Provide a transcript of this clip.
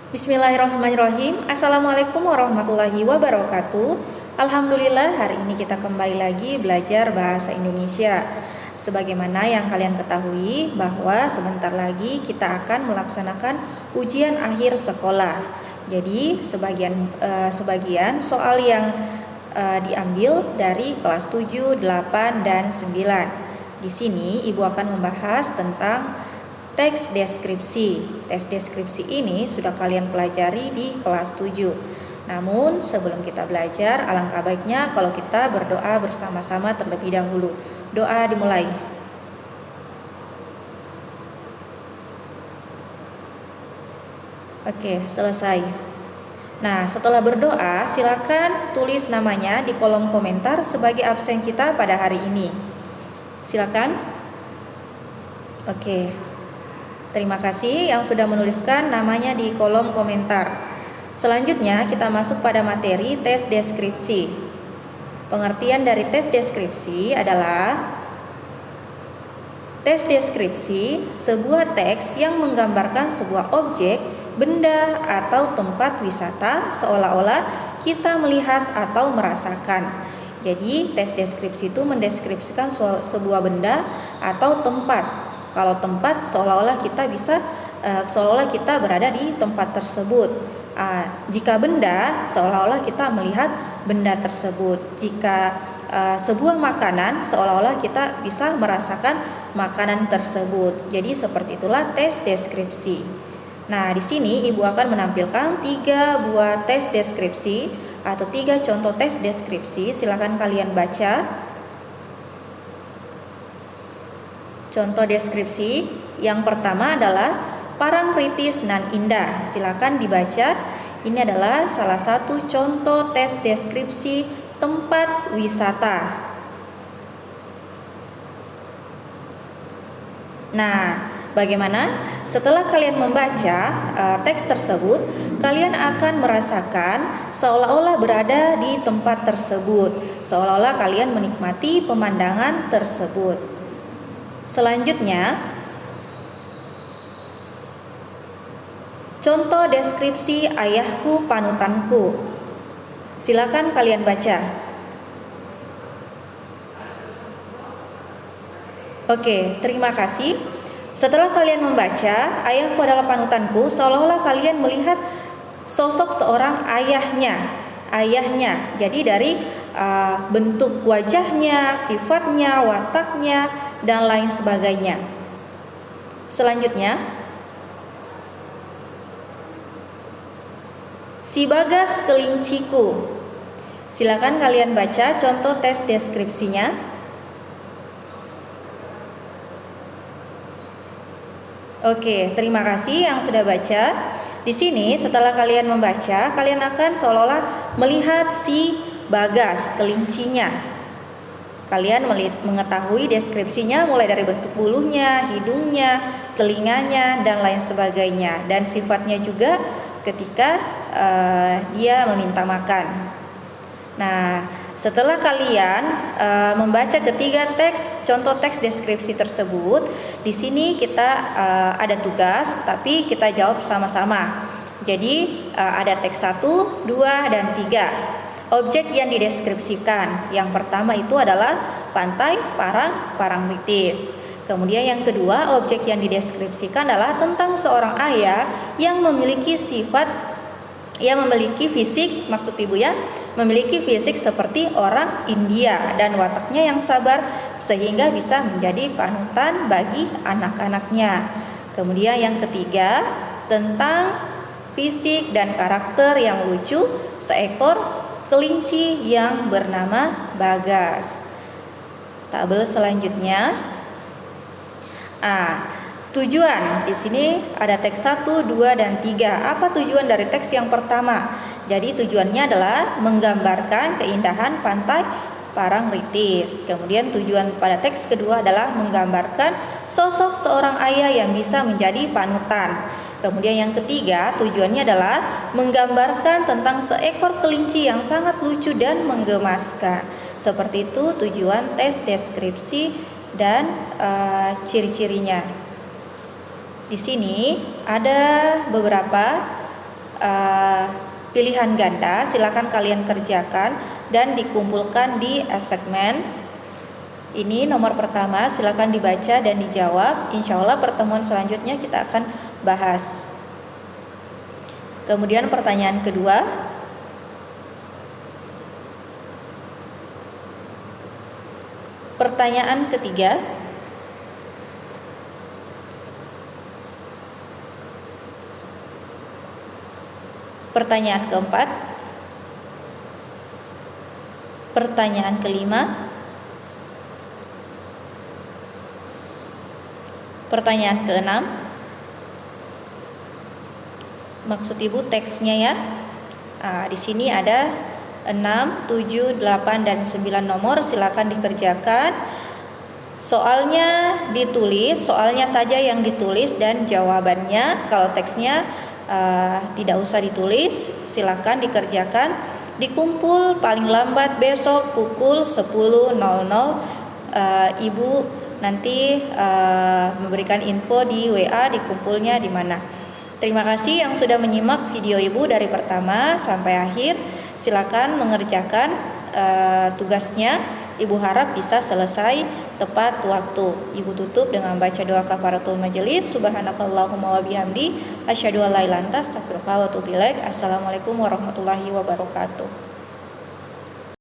Bismillahirrahmanirrahim. Assalamualaikum warahmatullahi wabarakatuh. Alhamdulillah, hari ini kita kembali lagi belajar bahasa Indonesia. Sebagaimana yang kalian ketahui bahwa sebentar lagi kita akan melaksanakan ujian akhir sekolah. Jadi sebagian soal yang diambil dari kelas 7, 8, dan 9. Di sini Ibu akan membahas tentang teks deskripsi. Teks deskripsi ini sudah kalian pelajari di kelas 7. Namun sebelum kita belajar, alangkah baiknya kalau kita berdoa bersama-sama terlebih dahulu. Doa dimulai. Oke, selesai. Nah, setelah berdoa, silakan tulis namanya di kolom komentar sebagai absen kita pada hari ini. Silakan. Oke. Terima kasih yang sudah menuliskan namanya di kolom komentar. Selanjutnya kita masuk pada materi tes deskripsi. Pengertian dari tes deskripsi adalah tes deskripsi sebuah teks yang menggambarkan sebuah objek, benda, atau tempat wisata seolah-olah kita melihat atau merasakan. Jadi tes deskripsi itu mendeskripsikan sebuah benda atau tempat. Kalau tempat seolah-olah kita berada di tempat tersebut. Jika benda seolah-olah kita melihat benda tersebut. Jika sebuah makanan seolah-olah kita bisa merasakan makanan tersebut. Jadi seperti itulah tes deskripsi. Nah, di sini Ibu akan menampilkan 3 buah tes deskripsi atau 3 contoh tes deskripsi. Silakan kalian baca. Contoh deskripsi yang pertama adalah Parangtritis nan indah. Silakan dibaca. Ini adalah salah satu contoh tes deskripsi tempat wisata. Nah, bagaimana? Setelah kalian membaca teks tersebut, kalian akan merasakan seolah-olah berada di tempat tersebut, seolah-olah kalian menikmati pemandangan tersebut. Selanjutnya, contoh deskripsi ayahku panutanku. Silakan kalian baca. Oke, terima kasih. Setelah kalian membaca, ayahku adalah panutanku, seolah-olah kalian melihat sosok seorang ayahnya. Jadi dari bentuk wajahnya, sifatnya, wataknya, dan lain sebagainya. Selanjutnya, si Bagas kelinciku. Silakan kalian baca contoh tes deskripsinya. Oke, terima kasih yang sudah baca. Di sini setelah kalian membaca, kalian akan seolah-olah melihat si Bagas kelincinya. Kalian mengetahui deskripsinya mulai dari bentuk bulunya, hidungnya, telinganya, dan lain sebagainya. Dan sifatnya juga ketika dia meminta makan. Nah, setelah kalian membaca ketiga contoh teks deskripsi tersebut, di sini kita ada tugas, tapi kita jawab sama-sama. Jadi ada teks 1, 2, dan 3. Objek yang dideskripsikan, yang pertama itu adalah pantai Parangtritis. Kemudian yang kedua, objek yang dideskripsikan adalah tentang seorang ayah yang memiliki fisik, maksud Ibu ya, memiliki fisik seperti orang India dan wataknya yang sabar sehingga bisa menjadi panutan bagi anak-anaknya. Kemudian yang ketiga, tentang fisik dan karakter yang lucu seekor kelinci yang bernama Bagas. Tabel selanjutnya. Tujuan. Di sini ada teks 1, 2, dan 3. Apa tujuan dari teks yang pertama? Jadi tujuannya adalah menggambarkan keindahan pantai Parangtritis. Kemudian tujuan pada teks kedua adalah menggambarkan sosok seorang ayah yang bisa menjadi panutan. Kemudian yang ketiga, tujuannya adalah menggambarkan tentang seekor kelinci yang sangat lucu dan menggemaskan. Seperti itu tujuan tes deskripsi dan ciri-cirinya. Di sini ada beberapa pilihan ganda, silakan kalian kerjakan dan dikumpulkan di segmen. Ini nomor pertama, silakan dibaca dan dijawab. Insya Allah pertemuan selanjutnya kita akan bahas. Kemudian pertanyaan kedua, pertanyaan ketiga, pertanyaan keempat, pertanyaan kelima, pertanyaan keenam. Maksud Ibu teksnya ya. Di sini ada 6, 7, 8, dan 9 nomor, silakan dikerjakan. Soalnya ditulis, soalnya saja yang ditulis dan jawabannya. Kalau teksnya tidak usah ditulis, silakan dikerjakan. Dikumpul paling lambat besok pukul 10.00. Ibu nanti memberikan info di WA dikumpulnya di mana. Terima kasih yang sudah menyimak video Ibu dari pertama sampai akhir. Silakan mengerjakan tugasnya. Ibu harap bisa selesai tepat waktu. Ibu tutup dengan baca doa kafaratul majelis. Subhanakallahumma wa bihamdi asyhadu an la ilaha illa anta astaghfiruka wa atubu ilaik. Assalamualaikum warahmatullahi wabarakatuh.